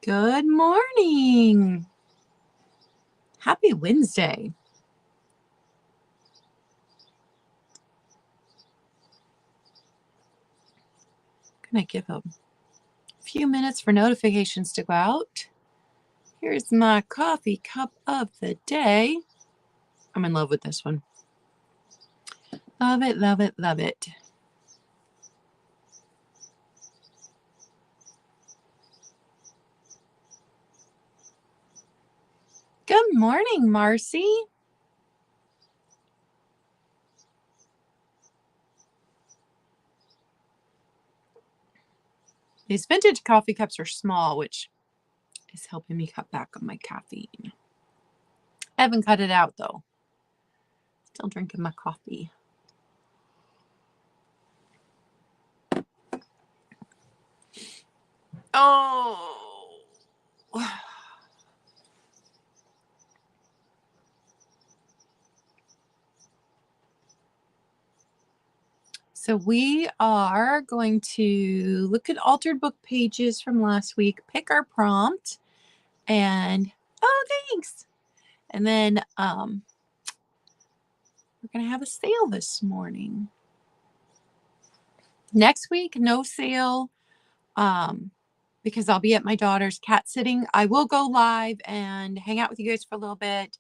Good morning. Happy Wednesday. Gonna give a few minutes for notifications to go out. Here's my coffee cup of the day. I'm in love with this one. Love it, love it, love it. Good morning, Marcy. These vintage coffee cups are small, which is helping me cut back on my caffeine. I haven't cut it out though. Still drinking my coffee. Oh. So we are going to look at altered book pages from last week, pick our prompt, and oh, thanks. And then we're going to have a sale this morning. Next week, no sale because I'll be at my daughter's cat sitting. I will go live and hang out with you guys for a little bit.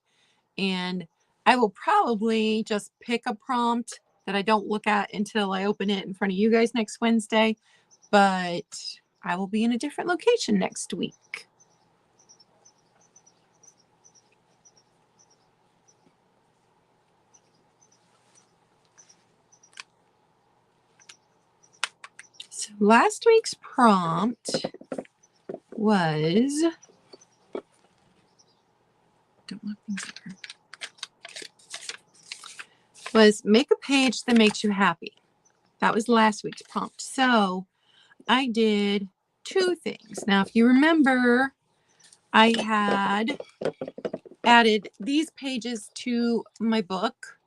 And I will probably just pick a prompt that I don't look at until I open it in front of you guys next Wednesday. But I will be in a different location next week. So last week's prompt was, make a page that makes you happy. That was last week's prompt. So I did two things. Now, if you remember, I had added these pages to my book.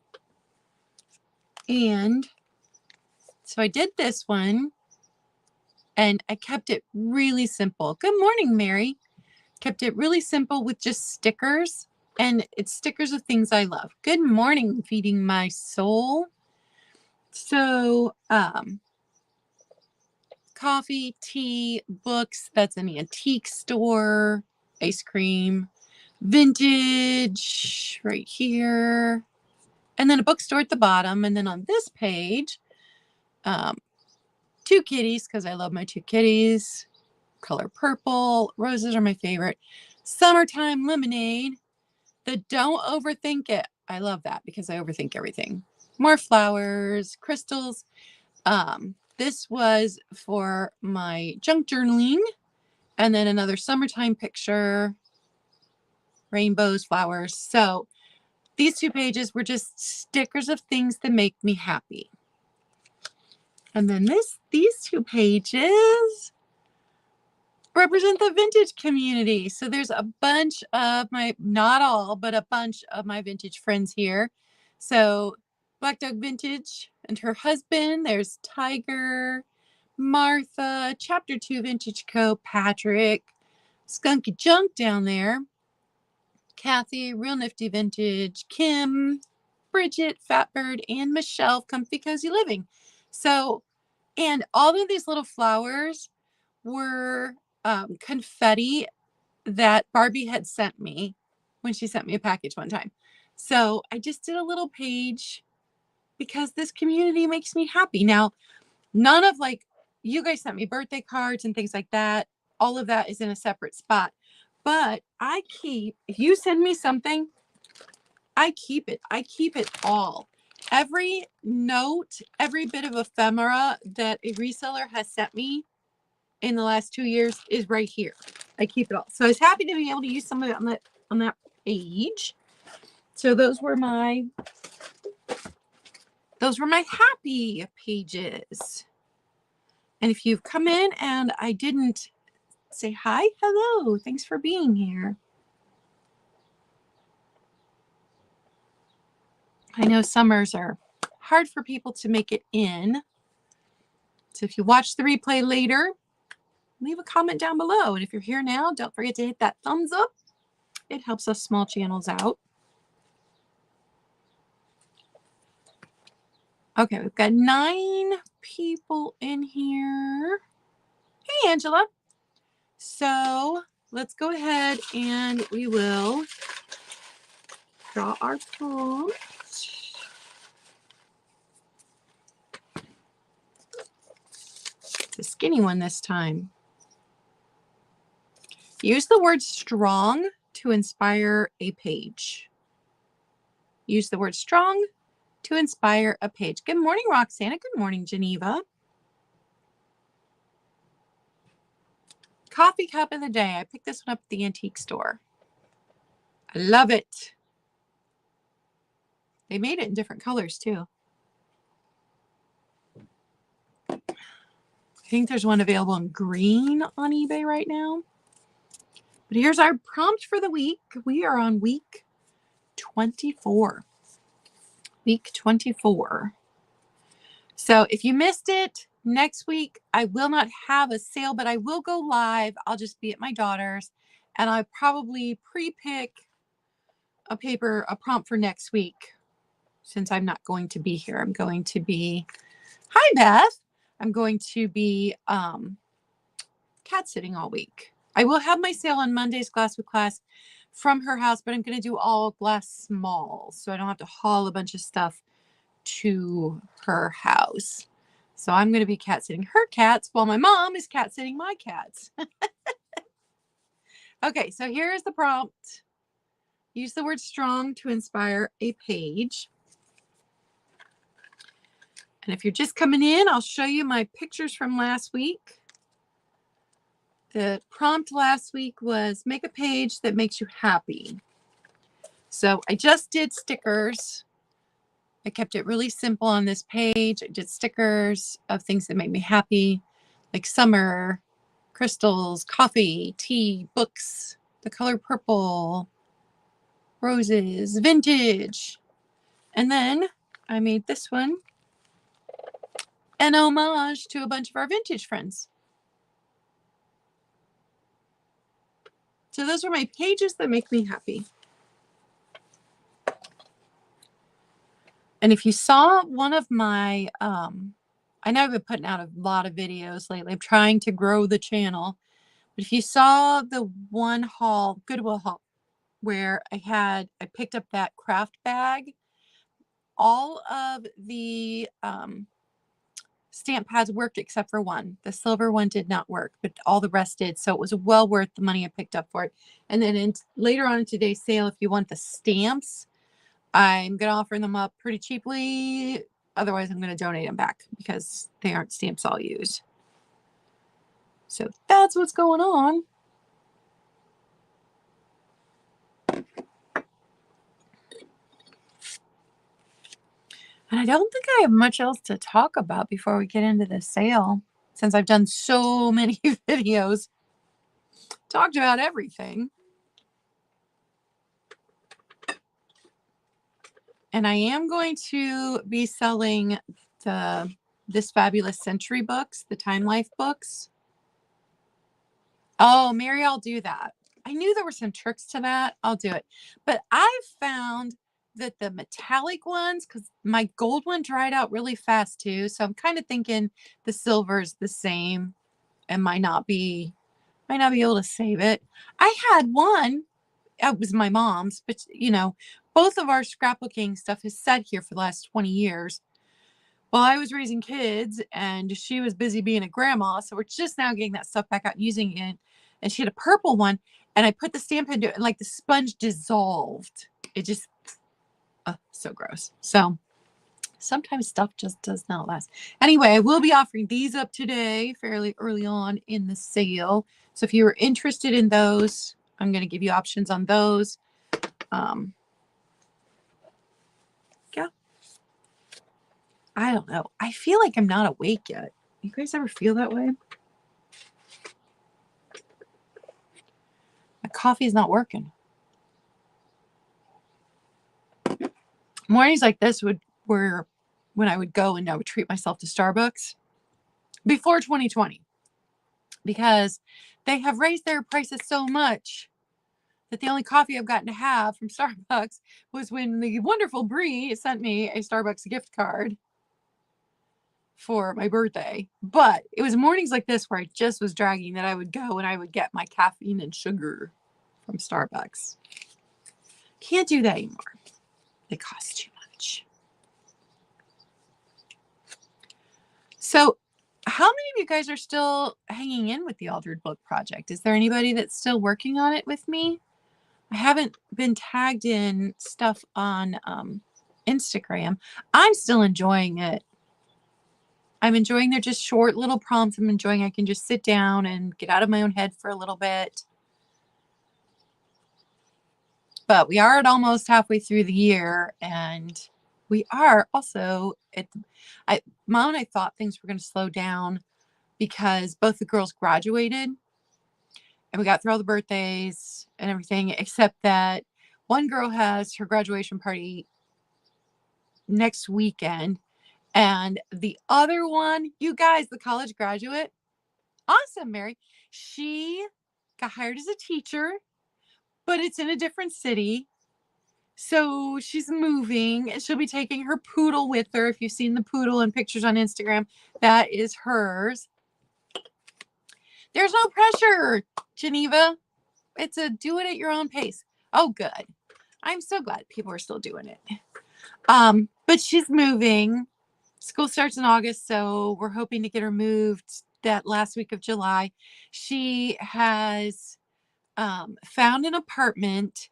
And so I did this one and I kept it really simple. Good morning, Mary. Kept it really simple with just stickers, and it's stickers of things I love. Good morning, feeding my soul. So, coffee, tea, books, that's an antique store, ice cream, vintage right here, and then a bookstore at the bottom. And then on this page, two kitties, because I love my two kitties. Color purple. Roses are my favorite. Summertime lemonade. The don't overthink it. I love that because I overthink everything. More flowers, crystals. This was for my junk journaling. And then another summertime picture. Rainbows, flowers. So these two pages were just stickers of things that make me happy. And then these two pages represent the vintage community. So there's a bunch of my, not all, but a bunch of my vintage friends here. So Black Dog Vintage and her husband, there's Tiger, Martha, Chapter 2 Vintage Co., Patrick, Skunky Junk down there, Kathy, Real Nifty Vintage, Kim, Bridget, Fatbird, and Michelle, Comfy Cozy Living. So, and all of these little flowers were confetti that Barbie had sent me when she sent me a package one time. So I just did a little page because this community makes me happy. Now, none of you guys sent me birthday cards and things like that. All of that is in a separate spot. But if you send me something, I keep it. I keep it all. Every note, every bit of ephemera that a reseller has sent me in the last 2 years is right here. I keep it all. So I was happy to be able to use some of it on that page. So those were my happy pages. And if you've come in and I didn't say hi, hello, thanks for being here. I know summers are hard for people to make it in. So if you watch the replay later, leave a comment down below. And if you're here now, don't forget to hit that thumbs up. It helps us small channels out. Okay, we've got 9 people in here. Hey, Angela. So let's go ahead and we will draw our prompt. It's a skinny one this time. Use the word strong to inspire a page. Use the word strong to inspire a page. Good morning, Roxana. Good morning, Geneva. Coffee cup of the day. I picked this one up at the antique store. I love it. They made it in different colors too. I think there's one available in green on eBay right now. But here's our prompt for the week. We are on week 24. Week 24. So if you missed it, next week I will not have a sale, but I will go live. I'll just be at my daughter's, and I'll probably pre-pick a prompt for next week. Since I'm not going to be here, I'm going to be, hi Beth, I'm going to be cat sitting all week. I will have my sale on Monday's Glass with Class from her house, but I'm going to do all glass small, so I don't have to haul a bunch of stuff to her house. So I'm going to be cat sitting her cats while my mom is cat sitting my cats. Okay, so here's the prompt. Use the word strong to inspire a page. And if you're just coming in, I'll show you my pictures from last week. The prompt last week was make a page that makes you happy. So I just did stickers. I kept it really simple on this page. I did stickers of things that make me happy, like summer, crystals, coffee, tea, books, the color purple, roses, vintage. And then I made this one an homage to a bunch of our vintage friends. So those are my pages that make me happy. And if you saw one of my, I know I've been putting out a lot of videos lately. I'm trying to grow the channel. But if you saw the one haul, Goodwill haul, where I picked up that craft bag, all of the stamp pads worked except for one. The silver one did not work, but all the rest did. So it was well worth the money I picked up for it. And then later on in today's sale, if you want the stamps, I'm going to offer them up pretty cheaply. Otherwise, I'm going to donate them back because they aren't stamps I'll use. So that's what's going on. And I don't think I have much else to talk about before we get into the sale, since I've done so many videos, talked about everything. And I am going to be selling This Fabulous Century books, the Time Life books. Oh, Mary, I'll do that. I knew there were some tricks to that. I'll do it. But I've found that the metallic ones, because my gold one dried out really fast too. So I'm kind of thinking the silver is the same and might not be able to save it. I had one, it was my mom's, but you know, both of our scrapbooking stuff has sat here for the last 20 years. Well, I was raising kids and she was busy being a grandma. So we're just now getting that stuff back out and using it. And she had a purple one and I put the stamp into it and like the sponge dissolved. It just, so gross. So sometimes stuff just does not last. Anyway, I will be offering these up today fairly early on in the sale. So if you are interested in those, I'm going to give you options on those. Yeah. I don't know. I feel like I'm not awake yet. You guys ever feel that way? My coffee is not working. Mornings like this were when I would go and I would treat myself to Starbucks before 2020. because they have raised their prices so much that the only coffee I've gotten to have from Starbucks was when the wonderful Bree sent me a Starbucks gift card for my birthday. But it was mornings like this where I just was dragging that I would go and I would get my caffeine and sugar from Starbucks. Can't do that anymore. They cost too much. So how many of you guys are still hanging in with the Aldridge book project? Is there anybody that's still working on it with me? I haven't been tagged in stuff on Instagram. I'm still enjoying it. I'm enjoying their just short little prompts. I'm enjoying I can just sit down and get out of my own head for a little bit. But we are at almost halfway through the year, and we are also at Mom and I thought things were going to slow down because both the girls graduated and we got through all the birthdays and everything, except that one girl has her graduation party next weekend. And the other one, you guys, the college graduate, awesome, Mary. She got hired as a teacher, but it's in a different city. So she's moving and she'll be taking her poodle with her. If you've seen the poodle in pictures on Instagram, that is hers. There's no pressure, Geneva. It's a do it at your own pace. Oh, good. I'm so glad people are still doing it. But she's moving. School starts in August, so we're hoping to get her moved that last week of July. She has found an apartment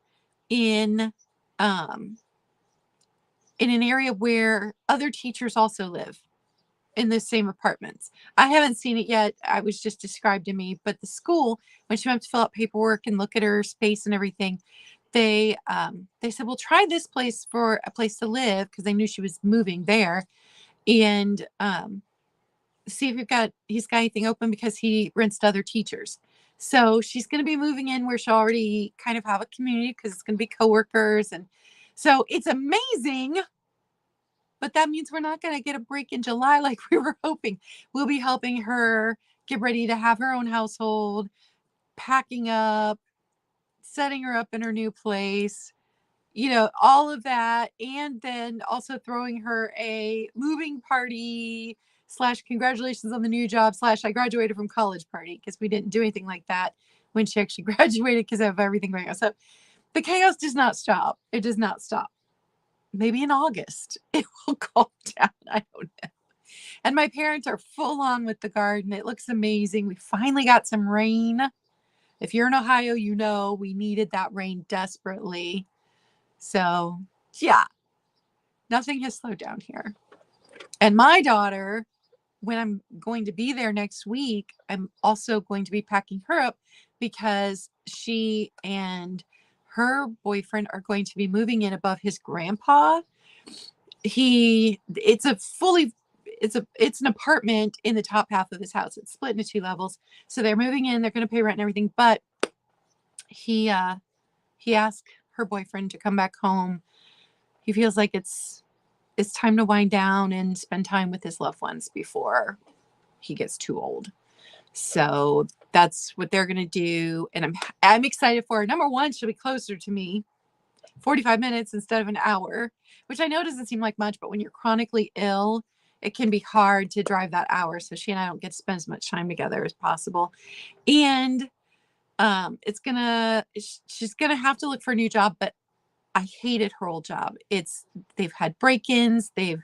in an area where other teachers also live in the same apartments. I haven't seen it yet. I was just described to me, but the school, when she went to fill out paperwork and look at her space and everything, they said, we'll try this place for a place to live because they knew she was moving there, and see if he's got anything open because he rents to other teachers. So she's going to be moving in where she already kind of have a community because it's going to be coworkers. And so it's amazing, but that means we're not going to get a break in July like we were hoping. We'll be helping her get ready to have her own household, packing up, setting her up in her new place, all of that. And then also throwing her a moving party / congratulations on the new job / I graduated from college party, because we didn't do anything like that when she actually graduated because of everything going on. So the chaos does not stop. It does not stop. Maybe in August it will calm down. I don't know. And my parents are full on with the garden. It looks amazing. We finally got some rain. If you're in Ohio, we needed that rain desperately. So yeah, nothing has slowed down here. And my daughter, when I'm going to be there next week, I'm also going to be packing her up because she and her boyfriend are going to be moving in above his grandpa. It's an apartment in the top half of his house. It's split into 2 levels. So they're moving in, they're going to pay rent and everything, but he asked her boyfriend to come back home. He feels like it's time to wind down and spend time with his loved ones before he gets too old. So that's what they're going to do. And I'm excited for her. Number one, she'll be closer to me, 45 minutes instead of an hour, which I know doesn't seem like much, but when you're chronically ill, it can be hard to drive that hour. So she and I don't get to spend as much time together as possible. And she's going to have to look for a new job, but I hated her old job. They've had break-ins. They've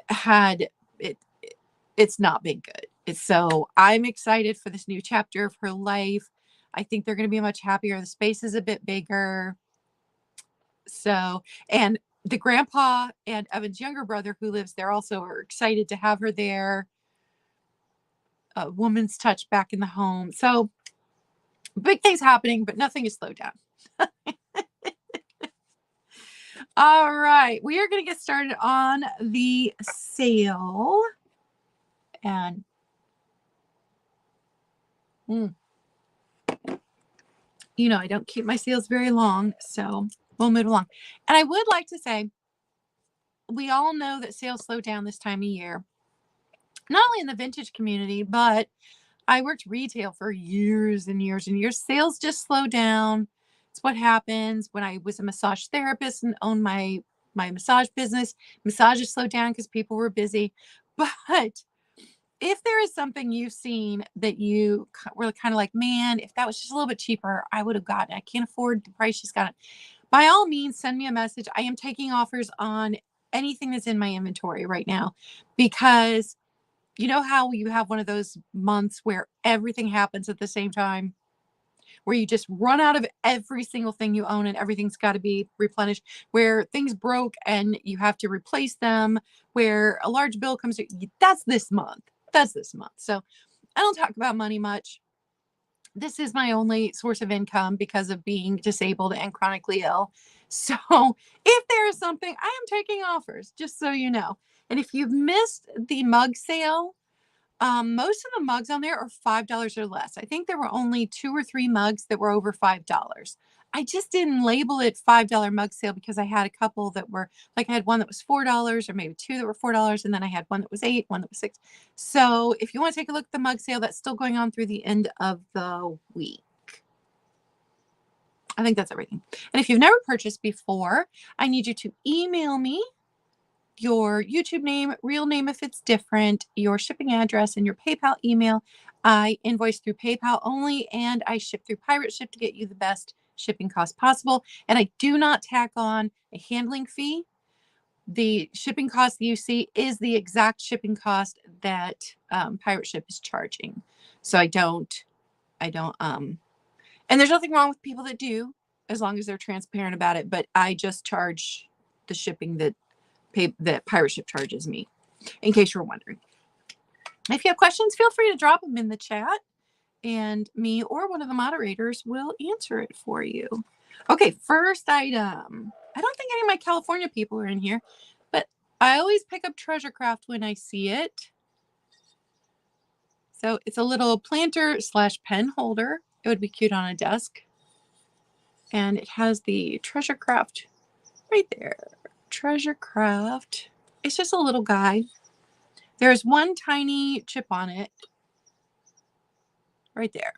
had it. It's not been good. So I'm excited for this new chapter of her life. I think they're going to be much happier. The space is a bit bigger. So, and the grandpa and Evan's younger brother who lives there also are excited to have her there. A woman's touch back in the home. So big things happening, but nothing is slowed down. All right, we are going to get started on the sale. And I don't keep my sales very long, so we'll move along. And I would like to say, we all know that sales slow down this time of year, not only in the vintage community, but I worked retail for years and years and years. Sales just slow down. It's what happens when I was a massage therapist and owned my massage business. Massages slowed down because people were busy. But if there is something you've seen that you were kind of like, man, if that was just a little bit cheaper, I would have gotten it. I can't afford the price she's got it. By all means, send me a message. I am taking offers on anything that's in my inventory right now, because you know how you have one of those months where everything happens at the same time, where you just run out of every single thing you own and everything's got to be replenished, where things broke and you have to replace them, where a large bill comes to, that's this month. That's this month. So I don't talk about money much. This is my only source of income because of being disabled and chronically ill. So if there is something, I am taking offers, just so you know. And if you've missed the mug sale, most of the mugs on there are $5 or less. I think there were only 2 or 3 mugs that were over $5. I just didn't label it $5 mug sale because I had a couple that were like, I had one that was $4 or maybe 2 that were $4. And then I had one that was 8, one that was 6. So if you want to take a look at the mug sale, that's still going on through the end of the week. I think that's everything. And if you've never purchased before, I need you to email me your YouTube name, real name if it's different, your shipping address, and your PayPal email. I invoice through PayPal only, and I ship through Pirate Ship to get you the best shipping cost possible. And I do not tack on a handling fee. The shipping cost that you see is the exact shipping cost that Pirate Ship is charging. So I don't, and there's nothing wrong with people that do, as long as they're transparent about it. But I just charge the shipping that Pirate Ship charges me, in case you're wondering. If you have questions, feel free to drop them in the chat, and me or one of the moderators will answer it for you. Okay, first item. I don't think any of my California people are in here, but I always pick up Treasure Craft when I see it. So it's a little planter / pen holder. It would be cute on a desk. And it has the Treasure Craft right there. Treasure Craft. It's just a little guy. There's one tiny chip on it right there.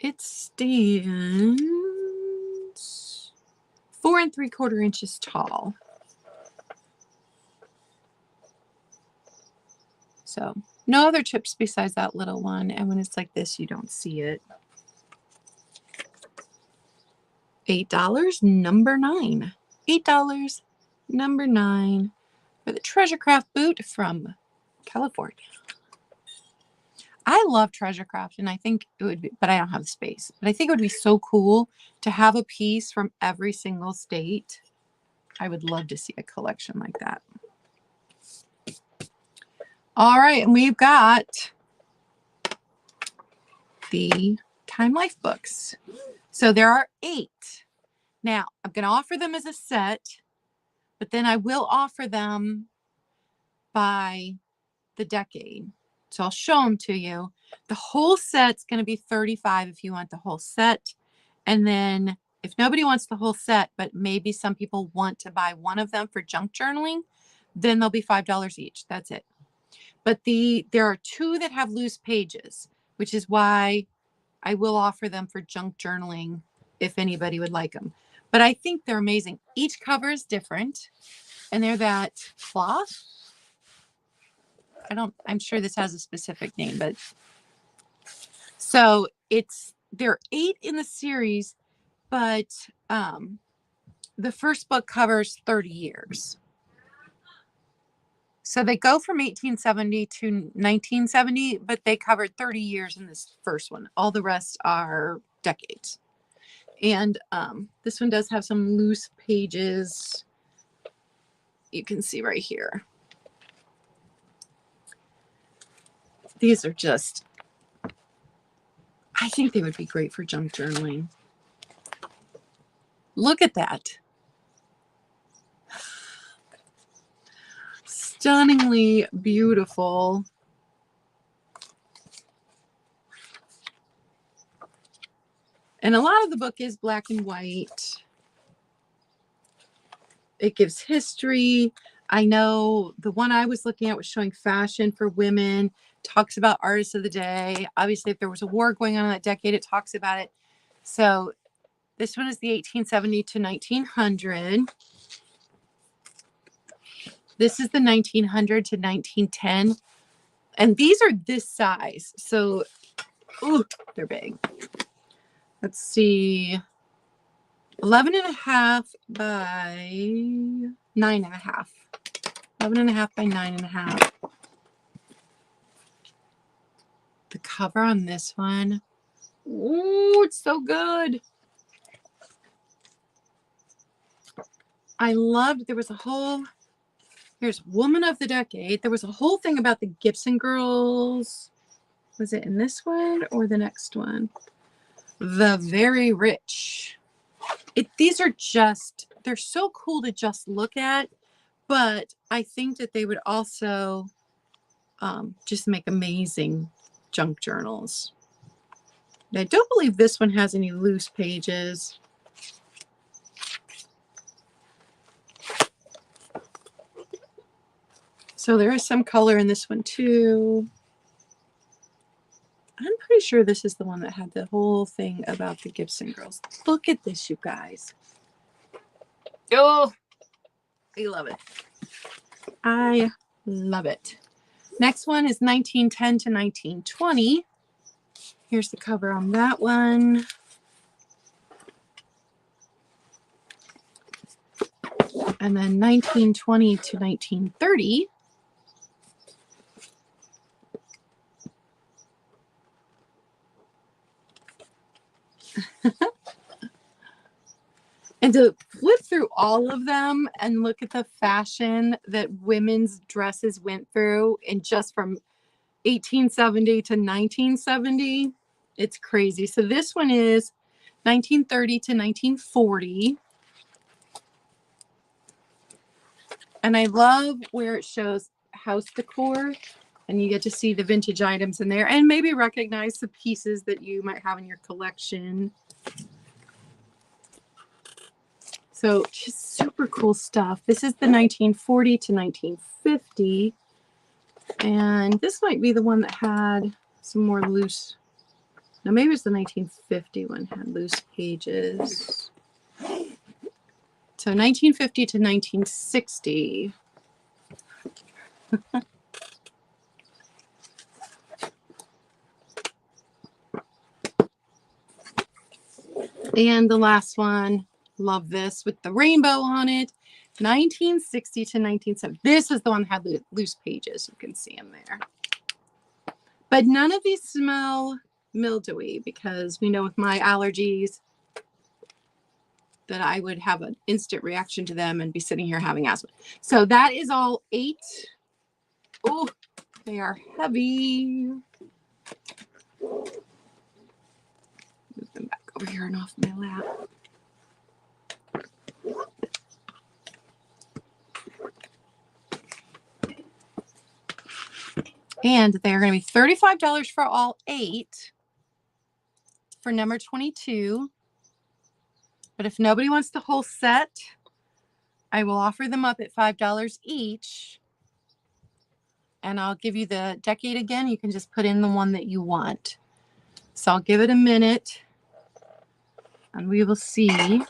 It stands 4 3/4 inches tall. So no other chips besides that little one. And when it's like this, you don't see it. $8, number 9. $8, number 9 for the Treasure Craft boot from California. I love Treasure Craft, and I think it would be, but I don't have the space. But I think it would be so cool to have a piece from every single state. I would love to see a collection like that. All right, and we've got the Time Life books. So there are 8. Now, I'm going to offer them as a set, but then I will offer them by the decade. So I'll show them to you. The whole set's going to be $35 if you want the whole set. And then if nobody wants the whole set, but maybe some people want to buy one of them for junk journaling, then they'll be $5 each. That's it. But there are 2 that have loose pages, which is why I will offer them for junk journaling if anybody would like them. But I think they're amazing. Each cover is different, and they're that Floss. I'm sure this has a specific name, but so there are 8 in the series, but the first book covers 30 years. So they go from 1870 to 1970, but they covered 30 years in this first one. All the rest are decades. And this one does have some loose pages. You can see right here. These are just, I think they would be great for junk journaling. Look at that. Stunningly beautiful. And a lot of the book is black and white. It gives history. I know the one I was looking at was showing fashion for women. talks about artists of the day. Obviously, if there was a war going on in that decade, it talks about it. So this one is the 1870 to 1900. This is the 1900 to 1910. And these are this size. So, ooh, they're big. Let's see. 11.5 by 9.5. 11.5 by 9.5. The cover on this one. Ooh, it's so good. I loved, there was a whole, here's Woman of the Decade. There was a whole thing about the Gibson girls. Was it in this one or the next one? The Very Rich. These are just, they're so cool to just look at, but I think that they would also just make amazing junk journals. I don't believe this one has any loose pages. So there is some color in this one too. I'm pretty sure this is the one that had the whole thing about the Gibson girls. Look at this, you guys. Oh, I love it. I love it. Next one is 1910 to 1920. Here's the cover on that one. And then 1920 to 1930. And to flip through all of them and look at the fashion that women's dresses went through, and just from 1870 to 1970, it's crazy. So this one is 1930 to 1940. And I love where it shows house decor, and you get to see the vintage items in there and maybe recognize the pieces that you might have in your collection. So just super cool stuff. This is the 1940 to 1950. And this might be the one that had some more loose. No, maybe it's the 1950 one had loose pages. So 1950 to 1960. And the last one, love this with the rainbow on it. 1960 to 1970. This is the one that had loose pages. You can see them there. But none of these smell mildewy, because we know with my allergies that I would have an instant reaction to them and be sitting here having asthma. So that is all 8. Oh, they are heavy. Move them back over here and off my lap. And they're going to be $35 for all 8 for number 22. But if nobody wants the whole set, I will offer them up at $5 each. And I'll give you the decade again. You can just put in the one that you want. So I'll give it a minute and we will see.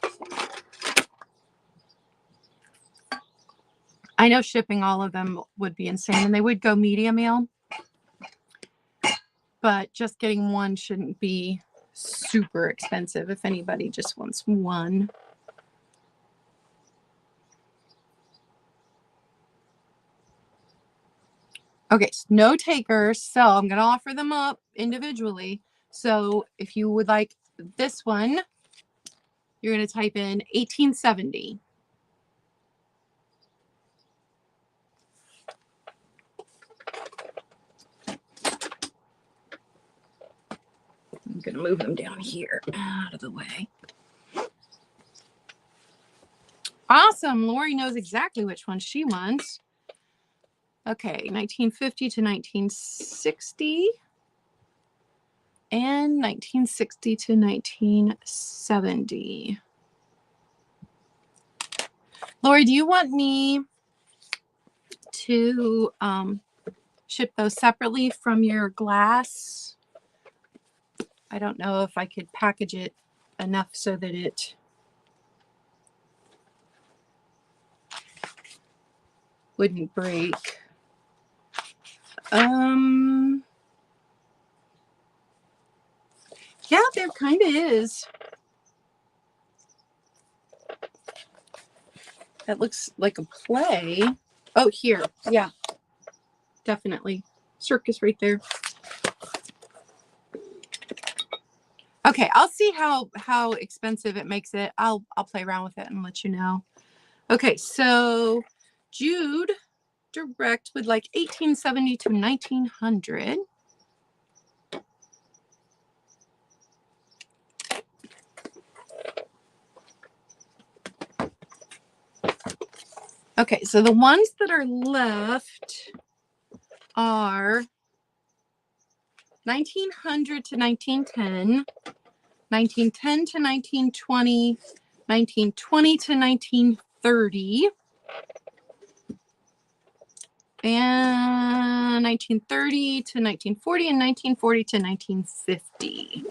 I know shipping all of them would be insane, and they would go media mail. But just getting one shouldn't be super expensive if anybody just wants one. Okay, so no takers, so I'm going to offer them up individually. So if you would like this one, you're going to type in 1870. I'm going to move them down here out of the way. Awesome. Lori knows exactly which one she wants. Okay, 1950 to 1960. And 1960 to 1970. Lori, do you want me to ship those separately from your glass. I don't know if I could package it enough so that it wouldn't break. Yeah, there kind of is. That looks like a play. Oh, here. Yeah, definitely. Circus right there. Okay, I'll see how expensive it makes it. I'll play around with it and let you know. Okay, so Jude Direct would like 1870 to 1900. Okay, so the ones that are left are 1900 to 1910, 1910 to 1920, 1920 to 1930, and 1930 to 1940, and 1940 to 1950.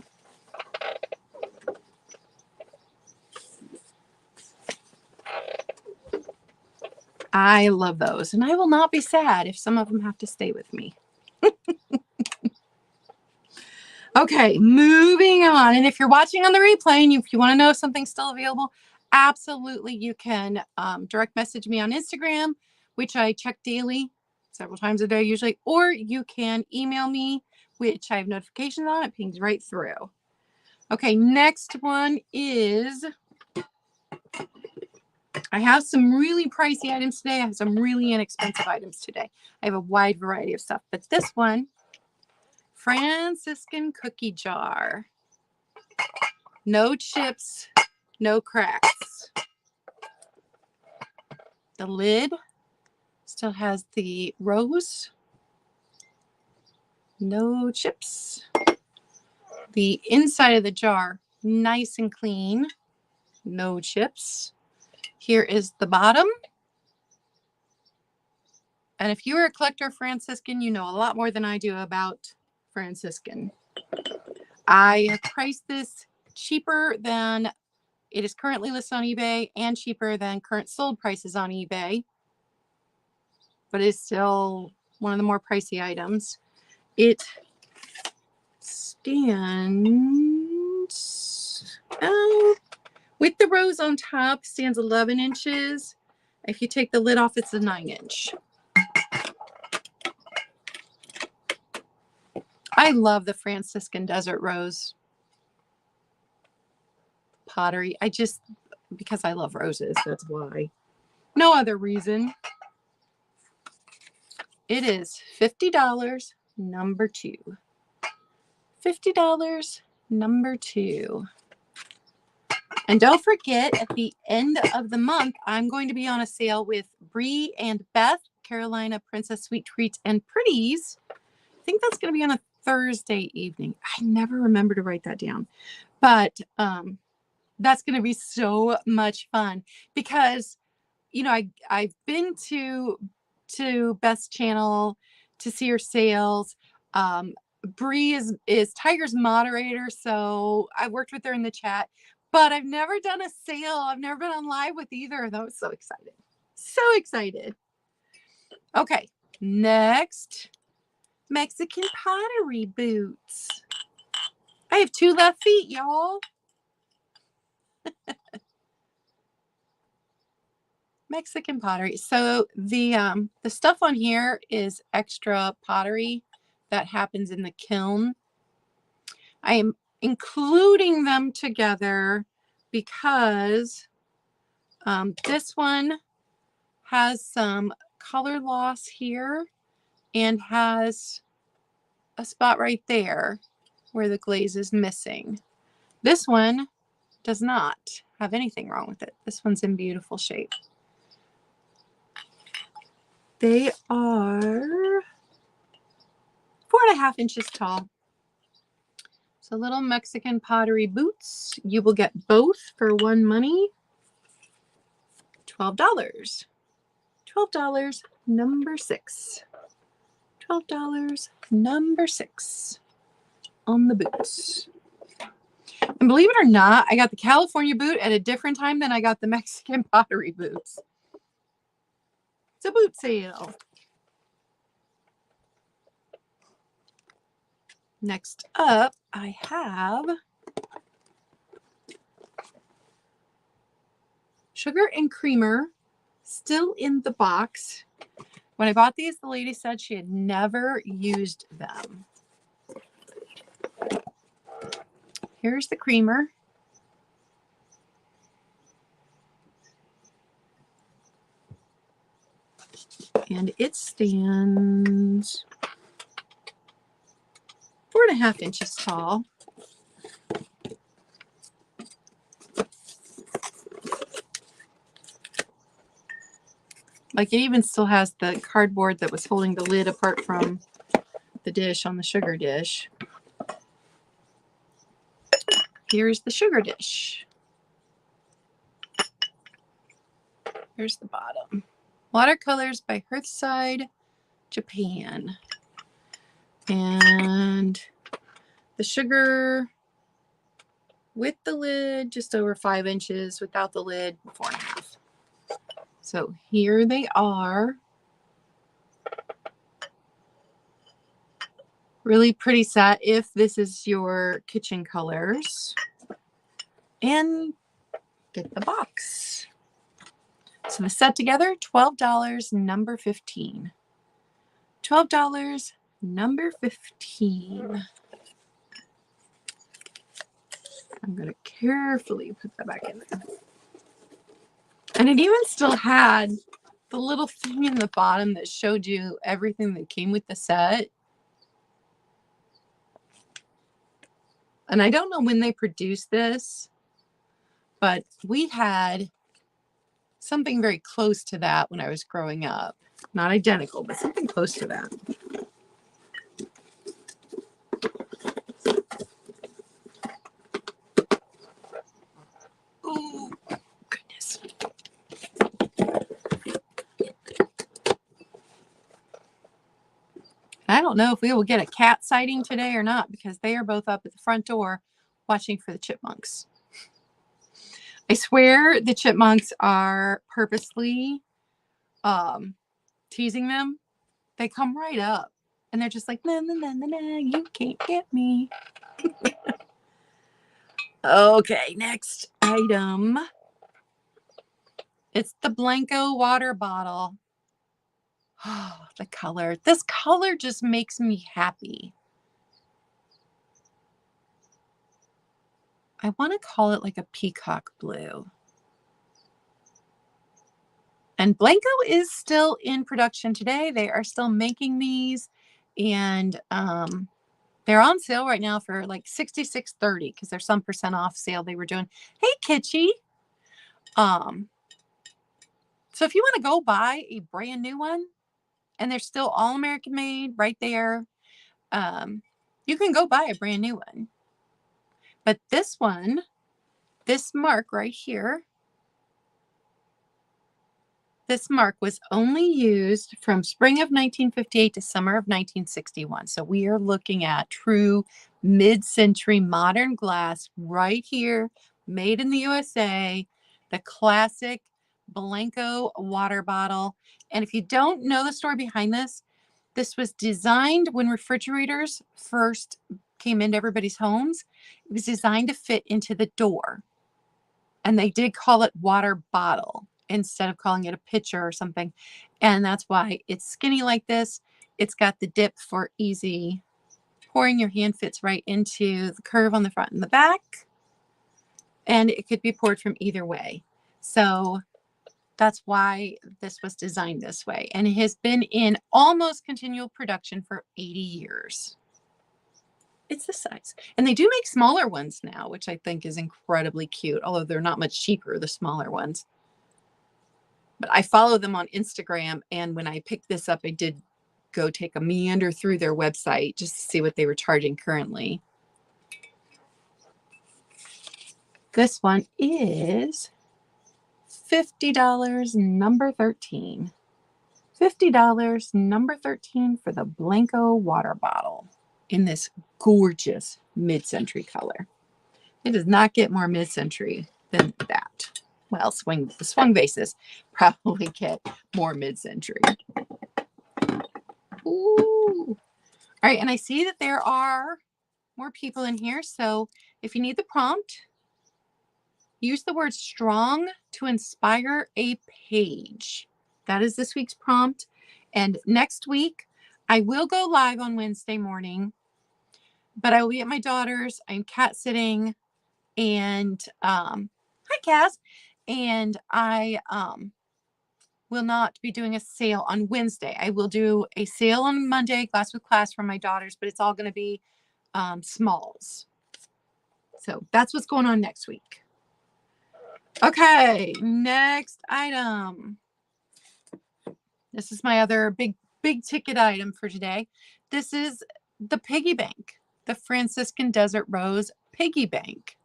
I love those, and I will not be sad if some of them have to stay with me. Okay, moving on. And if you're watching on the replay and if you want to know if something's still available, absolutely you can direct message me on Instagram, which I check daily, several times a day usually, or you can email me, which I have notifications on. It pings right through. Okay, next one is, I have some really pricey items today. I have some really inexpensive items today. I have a wide variety of stuff, but this one, Franciscan cookie jar. No chips, no cracks. The lid still has the rose. No chips. The inside of the jar, nice and clean. No chips. Here is the bottom. And if you are a collector of Franciscan, you know a lot more than I do about Franciscan. I have priced this cheaper than it is currently listed on eBay and cheaper than current sold prices on eBay. But it's still one of the more pricey items. It stands with the rose on top, stands 11 inches. If you take the lid off, it's a 9-inch. I love the Franciscan Desert Rose pottery. Because I love roses, that's why. No other reason. It is $50, number 2. $50, number 2. And don't forget, at the end of the month, I'm going to be on a sale with Bree and Beth, Carolina Princess Sweet Treats and Pretties. I think that's going to be on a Thursday evening. I never remember to write that down. But that's going to be so much fun because, you know, I've been to Beth's channel to see her sales. Bree is Tiger's moderator, so I worked with her in the chat, but I've never done a sale. I've never been on live with either of those. So excited. So excited. Okay, next, Mexican pottery boots. I have 2 left feet, y'all. Mexican pottery. So the stuff on here is extra pottery that happens in the kiln. I am including them together because this one has some color loss here and has a spot right there where the glaze is missing. This one does not have anything wrong with it. This one's in beautiful shape. They are 4.5 inches tall. So little Mexican pottery boots. You will get both for one money. $12. $12, number 6. $12, number 6 on the boots. And believe it or not, I got the California boot at a different time than I got the Mexican pottery boots. It's a boot sale. Next up, I have sugar and creamer still in the box. When I bought these, the lady said she had never used them. Here's the creamer. And it stands 4.5 inches tall. Like, it even still has the cardboard that was holding the lid apart from the dish on the sugar dish. Here's the sugar dish. Here's the bottom. Watercolors by Hearthside, Japan. And the sugar with the lid, just over 5 inches. Without the lid, 4.5. So here they are. Really pretty set if this is your kitchen colors. And get the box. So the set together, $12, number 15. $12, number 15. I'm going to carefully put that back in there. And it even still had the little thing in the bottom that showed you everything that came with the set. And I don't know when they produced this, but we had something very close to that when I was growing up. Not identical, but something close to that. Oh, goodness. I don't know if we will get a cat sighting today or not, because they are both up at the front door watching for the chipmunks. I swear the chipmunks are purposely teasing them. They come right up and they're just like, na, na, na, na, na, you can't get me. Okay, next item. It's the Blanco water bottle. Oh, the color. This color just makes me happy. I want to call it like a peacock blue. And Blanco is still in production today. They are still making these, and they're on sale right now for like $66.30 because there's some percent off sale they were doing. Hey, Kitschy. So if you want to go buy a brand new one, and they're still all American made right there, you can go buy a brand new one. But this one, this mark right here, this mark was only used from spring of 1958 to summer of 1961. So we are looking at true mid-century modern glass right here, made in the USA, the classic Blanco water bottle. And if you don't know the story behind this, this was designed when refrigerators first came into everybody's homes. It was designed to fit into the door. And they did call it water bottle instead of calling it a pitcher or something. And that's why it's skinny like this. It's got the dip for easy pouring. Your hand fits right into the curve on the front and the back. And it could be poured from either way. So that's why this was designed this way. And it has been in almost continual production for 80 years. It's the size. And they do make smaller ones now, which I think is incredibly cute, although they're not much cheaper, the smaller ones. But I follow them on Instagram, and when I picked this up, I did go take a meander through their website just to see what they were charging currently. This one is $50, number 13. $50, number 13 for the Blanco water bottle in this gorgeous mid-century color. It does not get more mid-century than that. Well, the swung vases probably get more mid-century. Ooh. All right, and I see that there are more people in here. So if you need the prompt, use the word strong to inspire a page. That is this week's prompt. And next week, I will go live on Wednesday morning, but I will be at my daughter's. I'm cat sitting, and hi, Cass. And I will not be doing a sale on Wednesday. I will do a sale on Monday, Glass with Class, for my daughters, but it's all going to be smalls. So that's what's going on next week. Okay, next item. This is my other big ticket item for today. This is the piggy bank, the Franciscan Desert Rose piggy bank.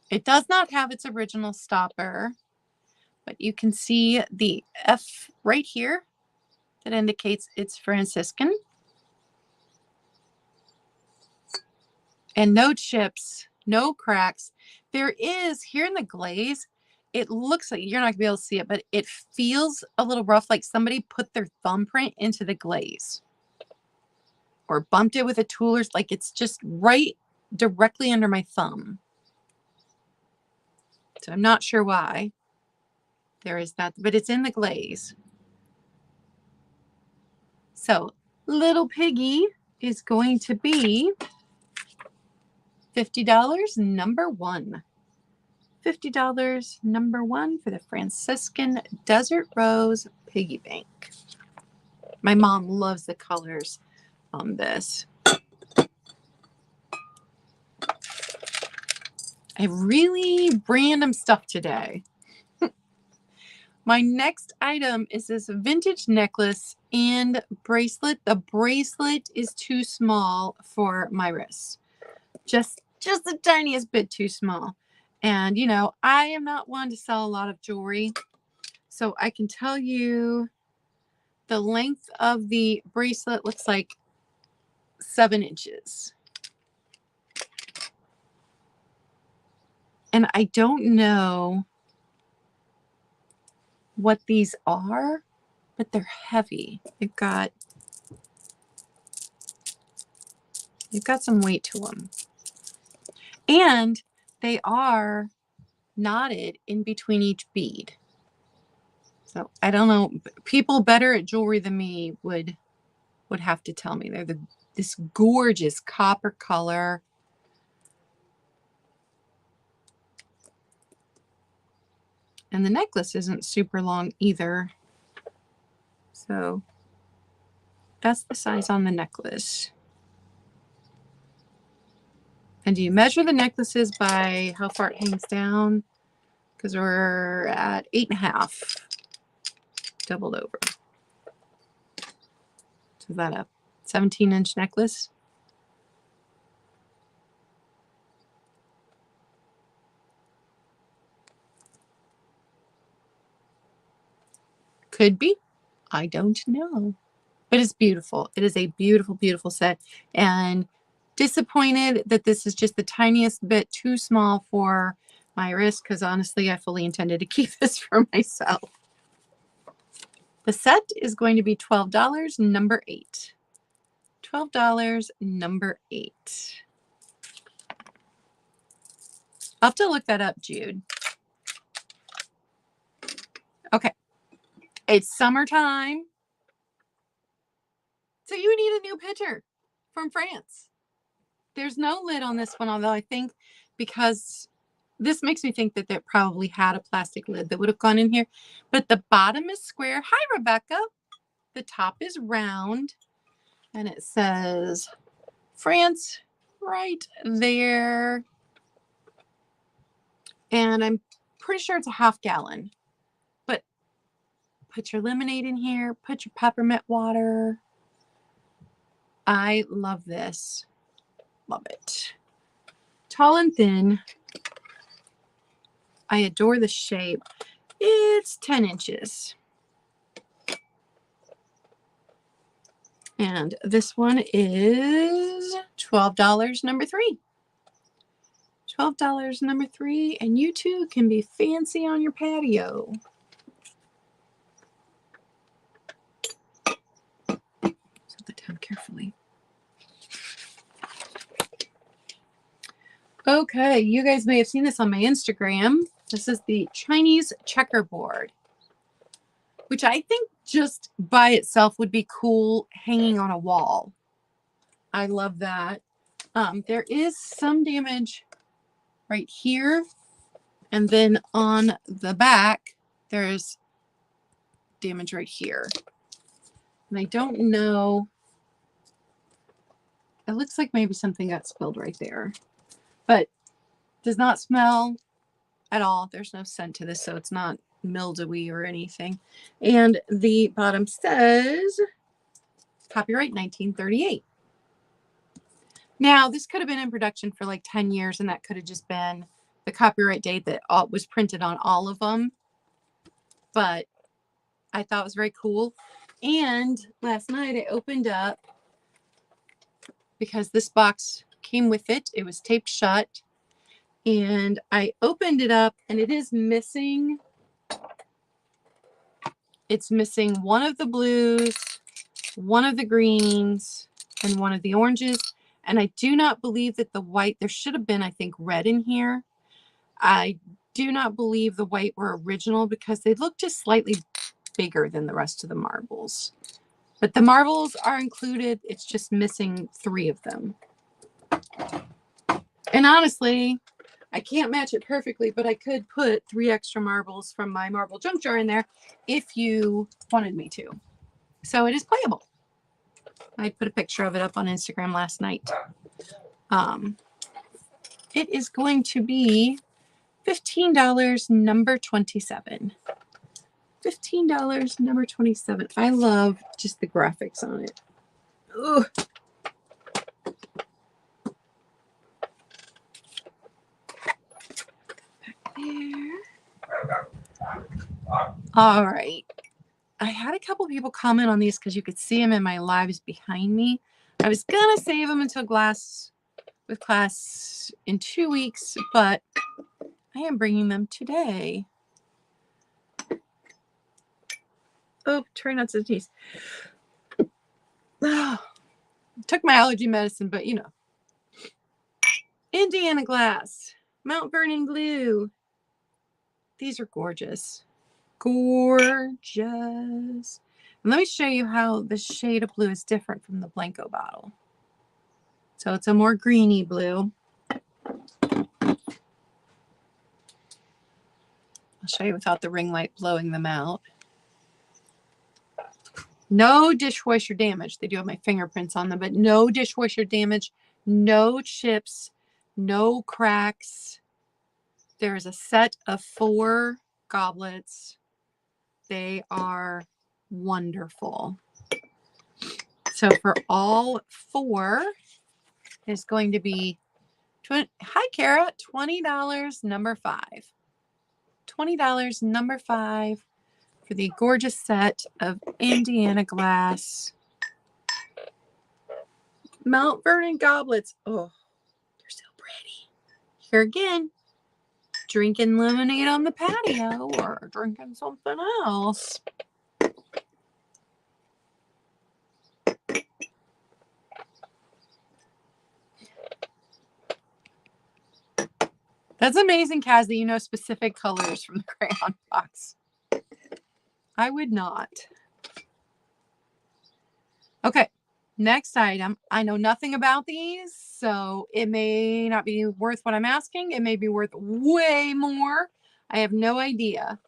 It does not have its original stopper, but you can see the F right here that indicates it's Franciscan. And no chips, no cracks. There is, here in the glaze, it looks like, you're not gonna be able to see it, but it feels a little rough, like somebody put their thumbprint into the glaze or bumped it with a tool, or like it's just right directly under my thumb. So I'm not sure why there is that, but it's in the glaze. So little piggy is going to be $50, number one. $50, number one for the Franciscan Desert Rose Piggy Bank. My mom loves the colors on this. I have really random stuff today. My next item is this vintage necklace and bracelet. The bracelet is too small for my wrist. Just the tiniest bit too small. And, you know, I am not one to sell a lot of jewelry. So I can tell you the length of the bracelet looks like 7 inches. And I don't know what these are, but they're heavy. They've got some weight to them. And they are knotted in between each bead. So I don't know. People better at jewelry than me would have to tell me. They're this gorgeous copper color. And the necklace isn't super long either. So that's the size on the necklace. And do you measure the necklaces by how far it hangs down? Because we're at 8.5, doubled over. So is that a 17-inch necklace? Could be. I don't know. But it's beautiful. It is a beautiful, beautiful set. And disappointed that this is just the tiniest bit too small for my wrist, because honestly, I fully intended to keep this for myself. The set is going to be $12, number 8. $12, number 8. I'll have to look that up, Jude. Okay. It's summertime. So you need a new pitcher from France. There's no lid on this one, although I think because this makes me think that it probably had a plastic lid that would have gone in here. But the bottom is square. Hi, Rebecca. The top is round. And it says France right there. And I'm pretty sure it's a 1/2 gallon. But put your lemonade in here. Put your peppermint water. I love this. Love it. Tall and thin. I adore the shape. It's 10 inches. And this one is $12, number 3. $12, number 3, and you too can be fancy on your patio. Set that down carefully. Okay, you guys may have seen this on my Instagram. This is the Chinese checkerboard, which I think just by itself would be cool hanging on a wall. I love that. There is some damage right here, and then on the back there's damage right here, and I don't know, it looks like maybe something got spilled right there, but does not smell at all. There's no scent to this, so it's not mildewy or anything. And the bottom says copyright 1938. Now, this could have been in production for like 10 years, and that could have just been the copyright date that was printed on all of them. But I thought it was very cool. And last night I opened up, because this box came with it. It was taped shut. And I opened it up, and it is missing. It's missing one of the blues, one of the greens, and one of the oranges. And I do not believe that the white, there should have been, I think, red in here. I do not believe the white were original because they look just slightly bigger than the rest of the marbles. But the marbles are included. It's just missing 3 of them. And honestly, I can't match it perfectly, but I could put 3 extra marbles from my marble junk jar in there if you wanted me to. So it is playable. I put a picture of it up on Instagram last night. It is going to be $15, number 27. $15, number 27. I love just the graphics on it. Ugh. There. All right. I had a couple people comment on these because you could see them in my lives behind me. I was going to save them until class in 2 weeks, but I am bringing them today. Oh, try not to sneeze. Oh, took my allergy medicine, but you know. Indiana glass, Mount Vernon blue. These are gorgeous. Gorgeous. And let me show you how the shade of blue is different from the Blanco bottle. So it's a more greeny blue. I'll show you without the ring light blowing them out. No dishwasher damage. They do have my fingerprints on them, but no dishwasher damage, no chips, no cracks. There's a set of 4 goblets. They are wonderful. So for all 4 is going to be, hi Kara, $20, number 5. $20, number 5 for the gorgeous set of Indiana glass Mount Vernon goblets. Oh, they're so pretty. Here again, drinking lemonade on the patio or drinking something else. That's amazing, Kaz, that you know specific colors from the crayon box. I would not. Okay, next item. I know nothing about these, so it may not be worth what I'm asking. It may be worth way more. I have no idea.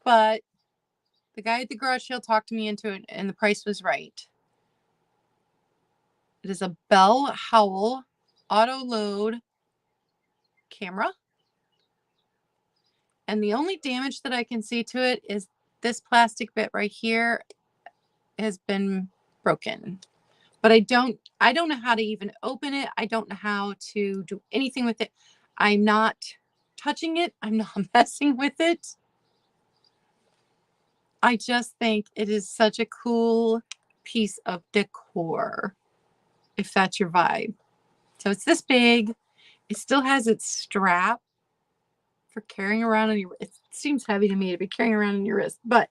But the guy at the garage sale talked me into it, and the price was right. It is a Bell Howell auto load camera. And the only damage that I can see to it is this plastic bit right here has been broken. But I don't know how to even open it. I don't know how to do anything with it. I'm not touching it. I'm not messing with it. I just think it is such a cool piece of decor, if that's your vibe. So it's this big. It still has its strap for carrying around on your, it seems heavy to me to be carrying around on your wrist, but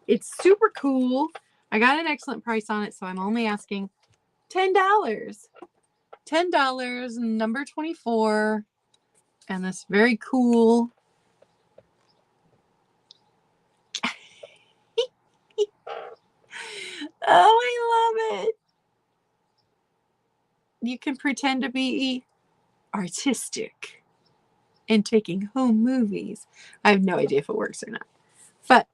it's super cool. I got an excellent price on it, so I'm only asking $10. $10, number 24, and this very cool oh, I love it. You can pretend to be artistic in taking home movies. I have no idea if it works or not, but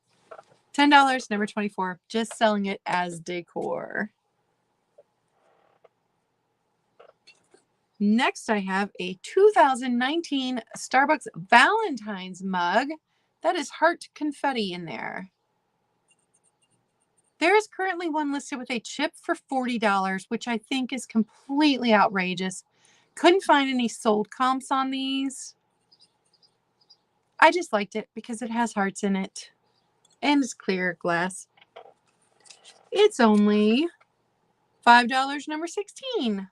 $10, number 24, just selling it as decor. Next, I have a 2019 Starbucks Valentine's mug. That is heart confetti in there. There is currently one listed with a chip for $40, which I think is completely outrageous. Couldn't find any sold comps on these. I just liked it because it has hearts in it. And it's clear glass. It's only $5, number 16.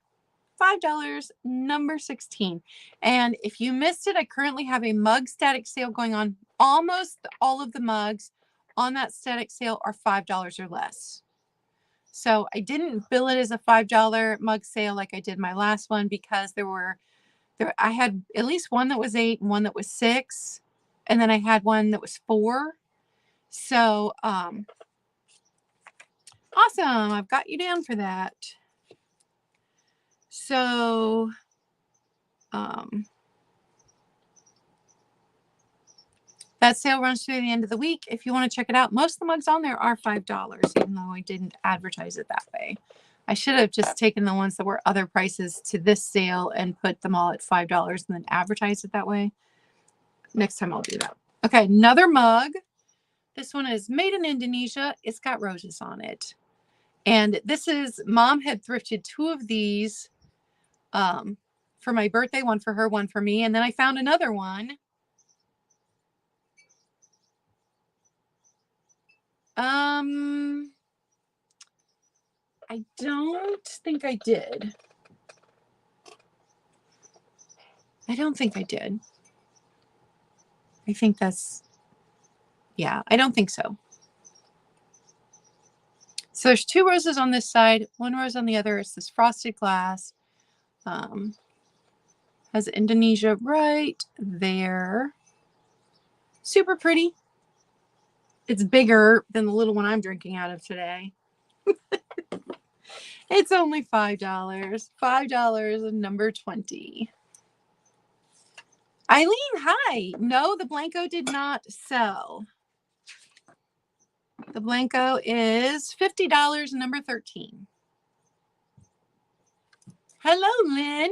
$5, number 16. And if you missed it, I currently have a mug static sale going on. Almost all of the mugs on that static sale are $5 or less. So I didn't bill it as a $5 mug sale like I did my last one, because I had at least one that was 8 and one that was 6. And then I had one that was 4. So, awesome. I've got you down for that. So, that sale runs through the end of the week. If you want to check it out, most of the mugs on there are $5, even though I didn't advertise it that way. I should have just taken the ones that were other prices to this sale and put them all at $5 and then advertise it that way. Next time I'll do that. Okay, another mug. This one is made in Indonesia. It's got roses on it. And this is, Mom had thrifted 2 of these for my birthday, one for her, one for me. And then I found another one. I don't think I did. I don't think I did. I think that's, yeah, I don't think so. So there's 2 roses on this side, 1 rose on the other. It's this frosted glass. Has Indonesia right there. Super pretty. It's bigger than the little one I'm drinking out of today. It's only $5. $5, number 20. Eileen, hi. No, the Blanco did not sell. The Blanco is $50, number 13. Hello, Lynn.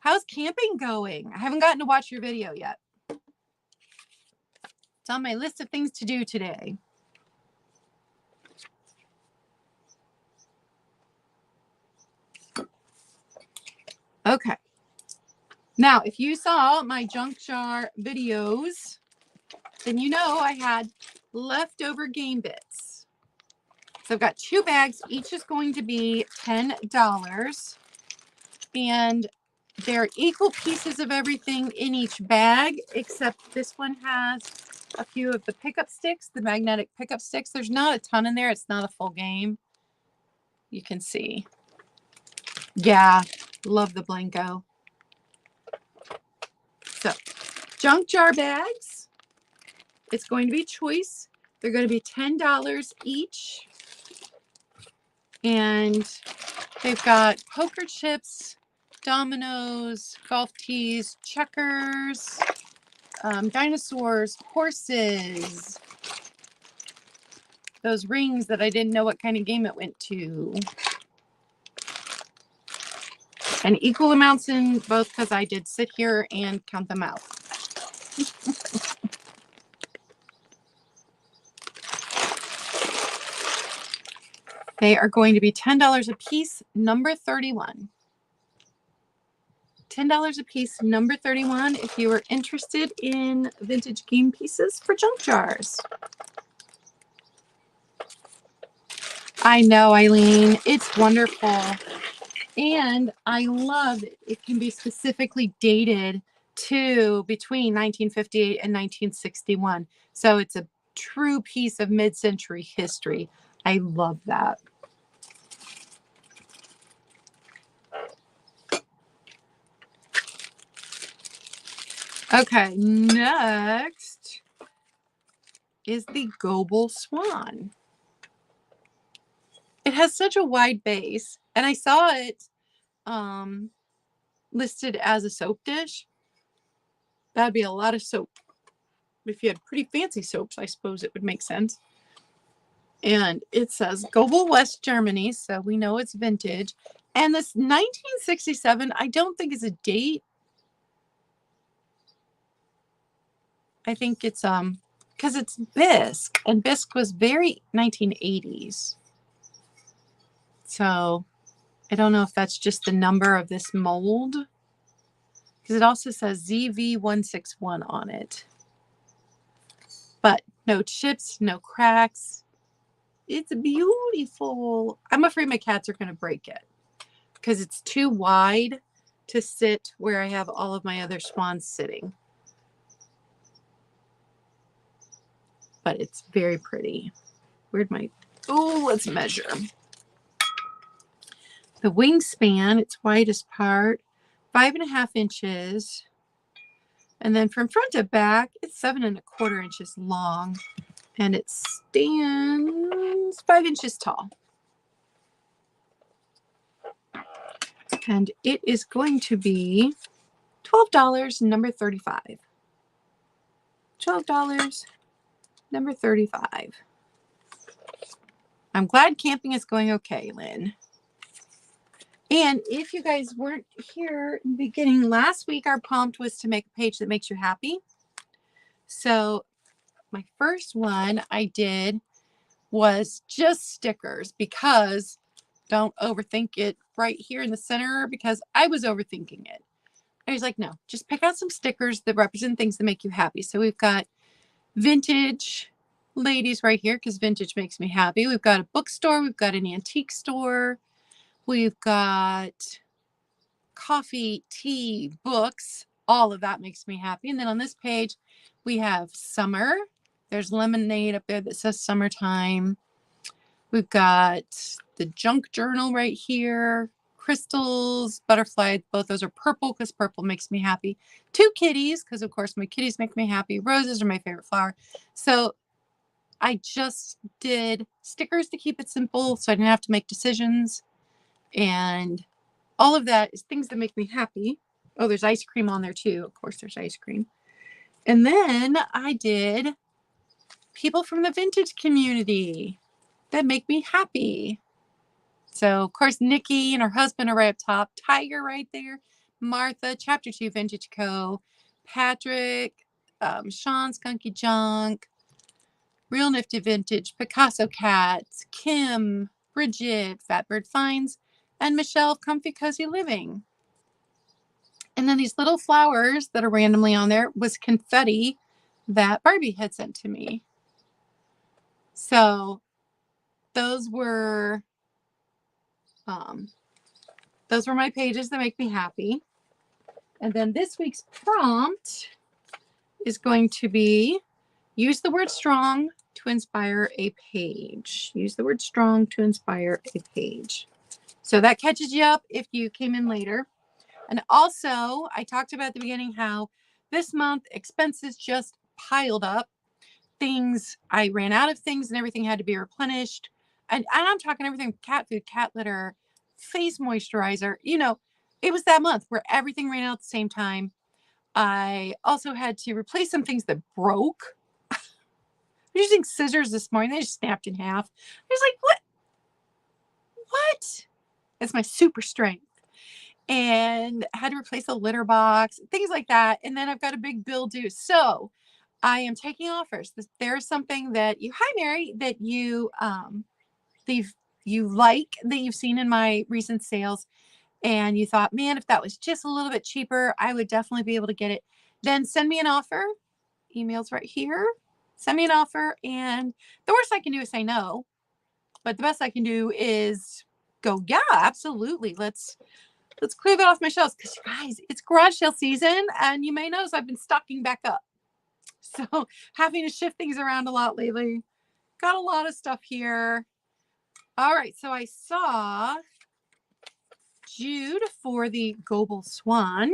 How's camping going? I haven't gotten to watch your video yet. It's on my list of things to do today. Okay. Now, if you saw my junk jar videos, then you know I had leftover game bits. So I've got 2 bags. Each is going to be $10. And they're equal pieces of everything in each bag, except this one has a few of the pickup sticks, the magnetic pickup sticks. There's not a ton in there. It's not a full game. You can see. Yeah, love the Blanco. So, junk jar bags. It's going to be choice. They're going to be $10 each. And they've got poker chips, dominoes, golf tees, checkers, dinosaurs, horses, those rings that I didn't know what kind of game it went to. And equal amounts in both, because I did sit here and count them out. They are going to be $10 a piece, number 31. $10 a piece, number 31, if you are interested in vintage game pieces for junk jars. I know, Eileen. It's wonderful. And I love it can be specifically dated to between 1958 and 1961. So it's a true piece of mid-century history. I love that. Okay, next is the Goblets Swan. It has such a wide base, and I saw it listed as a soap dish. That'd be a lot of soap. If you had pretty fancy soaps, I suppose it would make sense. And it says Goble West Germany, so we know it's vintage. And this 1967, I don't think is a date. I think it's because it's bisque, and bisque was very 1980s. So I don't know if that's just the number of this mold, because it also says ZV161 on it. But no chips, no cracks. It's beautiful. I'm afraid my cats are going to break it because it's too wide to sit where I have all of my other swans sitting. But it's very pretty. Where'd my... Oh, let's measure. The wingspan, its widest part, 5.5 inches. And then from front to back, it's 7.25 inches long. And it stands 5 inches tall. And it is going to be $12, number 35. $12, number 35. I'm glad camping is going okay, Lynn. And if you guys weren't here in the beginning, last week our prompt was to make a page that makes you happy. So my first one I did was just stickers, because don't overthink it right here in the center, because I was overthinking it. I was like, no, just pick out some stickers that represent things that make you happy. So we've got vintage ladies right here, because vintage makes me happy. We've got a bookstore. We've got an antique store. We've got coffee, tea, books. All of that makes me happy. And then on this page, we have summer. There's lemonade up there that says summertime. We've got the junk journal right here. Crystals, butterfly. Both those are purple because purple makes me happy. 2 kitties, because of course my kitties make me happy. Roses are my favorite flower. So I just did stickers to keep it simple so I didn't have to make decisions. And all of that is things that make me happy. Oh, there's ice cream on there too. Of course, there's ice cream. And then I did people from the vintage community that make me happy. So, of course, Nikki and her husband are right up top. Tiger right there. Martha, Chapter 2 Vintage Co. Patrick, Sean, Skunky Junk, Real Nifty Vintage, Picasso Cats, Kim, Bridget, Fatbird Finds, and Michelle, Comfy Cozy Living. And then these little flowers that are randomly on there was confetti that Barbie had sent to me. So those were my pages that make me happy. And then this week's prompt is going to be use the word strong to inspire a page. Use the word strong to inspire a page. So that catches you up if you came in later. And also, I talked about at the beginning how this month expenses just piled up. Things, I ran out of things and everything had to be replenished. And I'm talking everything: cat food, cat litter, face moisturizer. You know, it was that month where everything ran out at the same time. I also had to replace some things that broke. I was using scissors this morning. They just snapped in half. I was like, what? What? That's my super strength. And I had to replace a litter box, things like that. And then I've got a big bill due. So I am taking offers. There's something that you, hi Mary, that you like, that you've seen in my recent sales, and you thought, man, if that was just a little bit cheaper, I would definitely be able to get it. Then send me an offer. Email's right here. Send me an offer, and the worst I can do is say no. But the best I can do is go, yeah, absolutely. Let's clear that off my shelves, because you guys, it's garage sale season, and you may notice I've been stocking back up. So having to shift things around a lot lately. Got a lot of stuff here. All right, so I saw Jude for the Goblets Swan.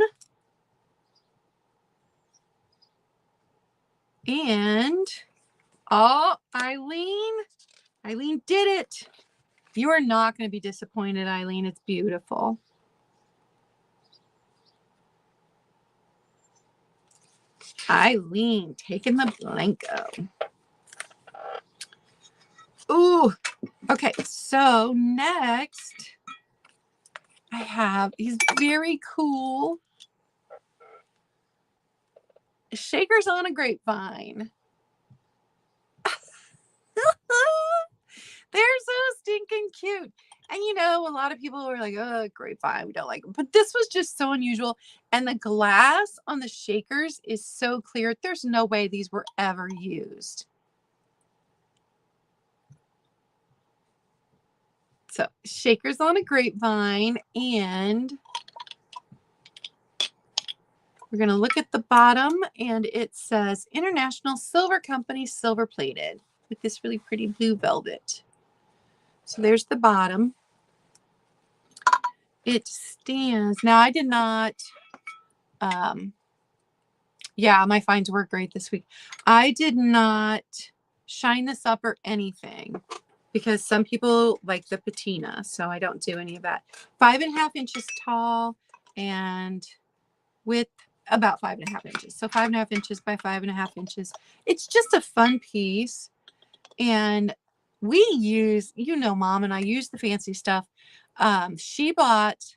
And, oh, Eileen did it. You are not going to be disappointed, Eileen. It's beautiful. Eileen taking the Blanco. Ooh, okay. So next, I have these very cool shakers on a grapevine. They're so stinking cute. And you know, a lot of people were like, oh, grapevine, we don't like them. But this was just so unusual. And the glass on the shakers is so clear. There's no way these were ever used. So shakers on a grapevine. And we're going to look at the bottom. And it says International Silver Company, silver plated, with this really pretty blue velvet. So there's the bottom. It stands. Now, I did not, yeah, my finds were great this week. I did not shine this up or anything, because some people like the patina, so I don't do any of that. 5.5 inches tall and width about 5.5 inches. So 5.5 inches by 5.5 inches. It's just a fun piece. And we use, you know, Mom and I use the fancy stuff. She bought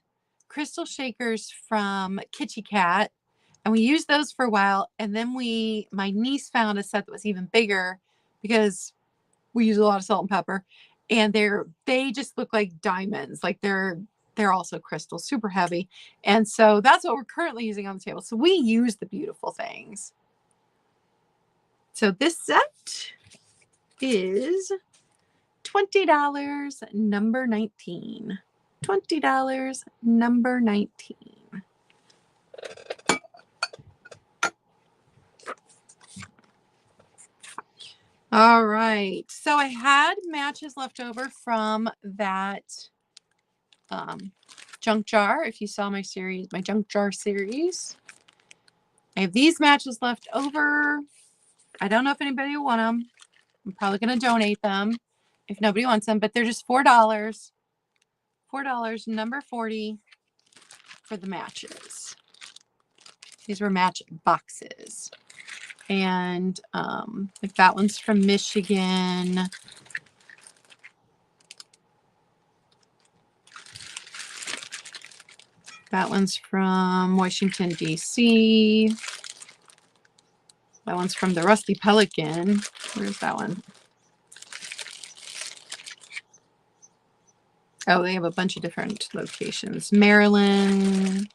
crystal shakers from Kitty Cat, and we used those for a while. And then my niece found a set that was even bigger, because we use a lot of salt and pepper, and they just look like diamonds. Like they're also crystal, super heavy. And so that's what we're currently using on the table. So we use the beautiful things. So this set is $20, number 19. $20, number 19. All right. So I had matches left over from that junk jar. If you saw my series, my junk jar series, I have these matches left over. I don't know if anybody will want them. I'm probably going to donate them if nobody wants them, but they're just $4. $4, number 40 for the matches. These were match boxes. And like that one's from Michigan. That one's from Washington, D.C. That one's from the Rusty Pelican. Where's that one? Oh, they have a bunch of different locations. Maryland,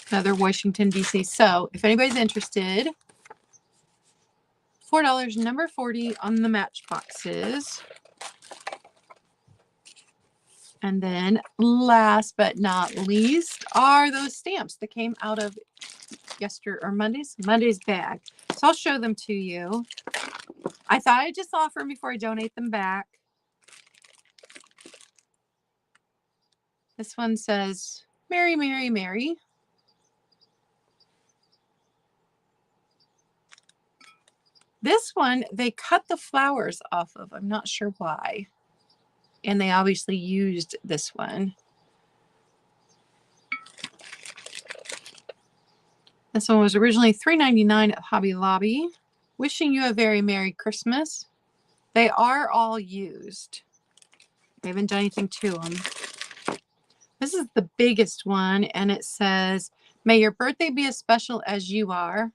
another Washington, D.C. So if anybody's interested, $4, number 40 on the match boxes. And then last but not least are those stamps that came out of Monday's bag. So I'll show them to you. I thought I'd just offer them before I donate them back. This one says, Mary, Mary, Mary. This one, they cut the flowers off of. I'm not sure why. And they obviously used this one. This one was originally $3.99 at Hobby Lobby. Wishing you a very Merry Christmas. They are all used. They haven't done anything to them. This is the biggest one, and it says, may your birthday be as special as you are.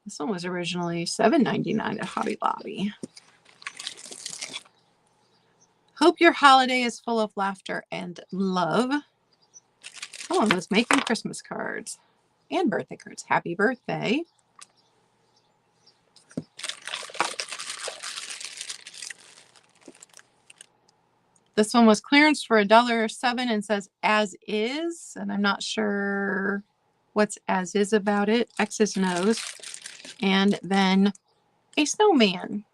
This one was originally $7.99 at Hobby Lobby. Hope your holiday is full of laughter and love. Someone was making Christmas cards and birthday cards. Happy birthday. This one was clearance for $1.07 and says as is, and I'm not sure what's as is about it. X's and O's. And then a snowman.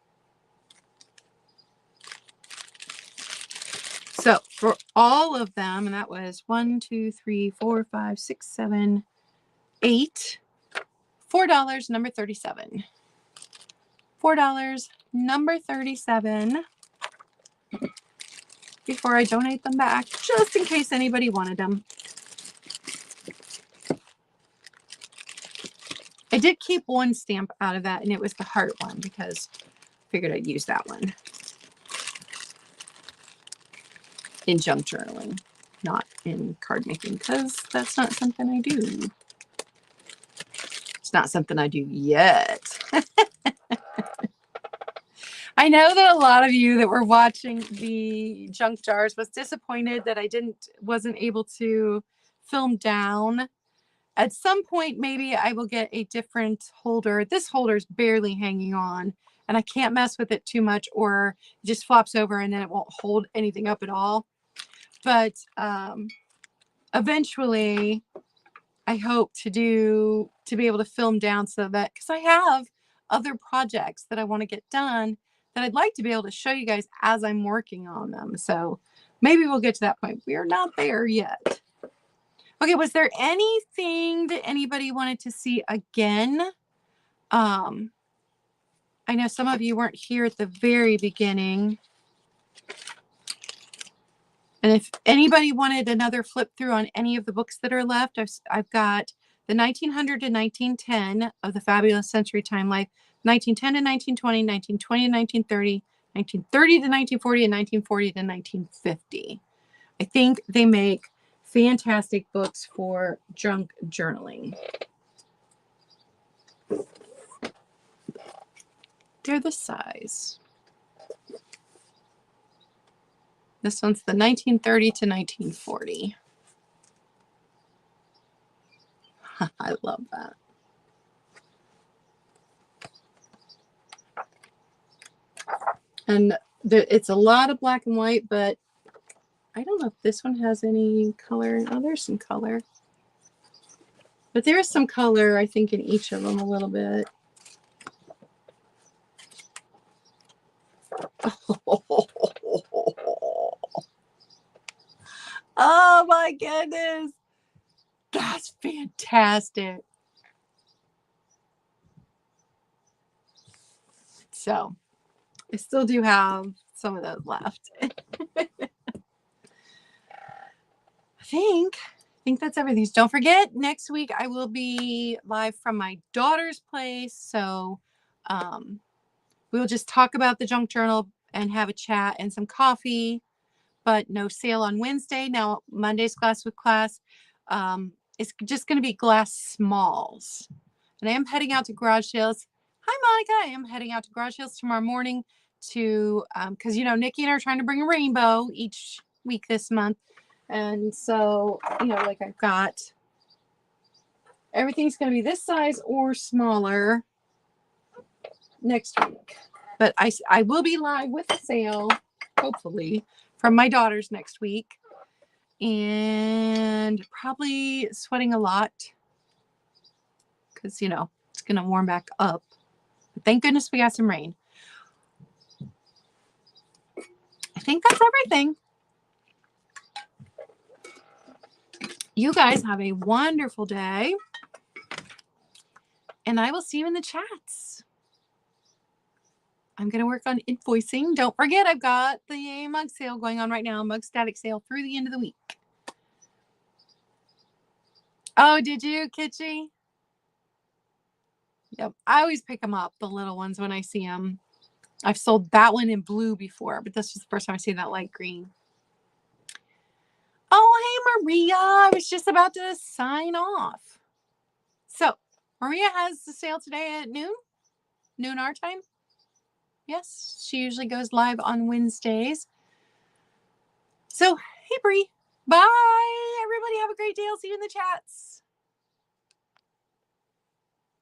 So for all of them, and that was 1, 2, 3, 4, 5, 6, 7, 8, $4, number 37. $4, number 37. Before I donate them back, just in case anybody wanted them. I did keep one stamp out of that, and it was the heart one because I figured I'd use that one in junk journaling, not in card making, because that's not something I do. It's not something I do yet. I know that a lot of you that were watching the junk jars was disappointed that I wasn't able to film down. At some point, maybe I will get a different holder. This holder is barely hanging on, and I can't mess with it too much, or it just flops over and then it won't hold anything up at all. But eventually, I hope to be able to film down so that, because I have other projects that I want to get done that I'd like to be able to show you guys as I'm working on them. So maybe we'll get to that point. We are not there yet. Okay, was there anything that anybody wanted to see again? I know some of you weren't here at the very beginning. And if anybody wanted another flip through on any of the books that are left, I've got the 1900 to 1910 of the Fabulous Century Time Life, 1910 to 1920, 1920 to 1930, 1930 to 1940, and 1940 to 1950. I think they make fantastic books for junk journaling. They're this size. This one's the 1930 to 1940. I love that. And it's a lot of black and white, but I don't know if this one has any color. Oh, there's some color. But there is some color, I think, in each of them a little bit. Oh my goodness. That's fantastic. So I still do have some of those left. I think that's everything. Don't forget, next week I will be live from my daughter's place. So we'll just talk about the junk journal and have a chat and some coffee, but no sale on Wednesday. Now, Monday's Glass with Class. It's just going to be glass smalls. And I am heading out to garage sales. Hi, Monica. I am heading out to garage sales tomorrow morning to, because, you know, Nikki and I are trying to bring a rainbow each week this month. And so, you know, like I've got, everything's going to be this size or smaller next week. But I will be live with a sale, hopefully, from my daughter's next week. And probably sweating a lot because, you know, it's going to warm back up. But thank goodness we got some rain. I think that's everything. You guys have a wonderful day. And I will see you in the chats. I'm going to work on invoicing. Don't forget, I've got the mug sale going on right now. Mug static sale through the end of the week. Oh, did you, Kitschy? Yep. I always pick them up, the little ones, when I see them. I've sold that one in blue before, but this was the first time I see that light green. Oh, hey, Maria. I was just about to sign off. So, Maria has the sale today at noon our time. Yes, she usually goes live on Wednesdays. So, hey, Bree. Bye. Everybody have a great day. I'll see you in the chats.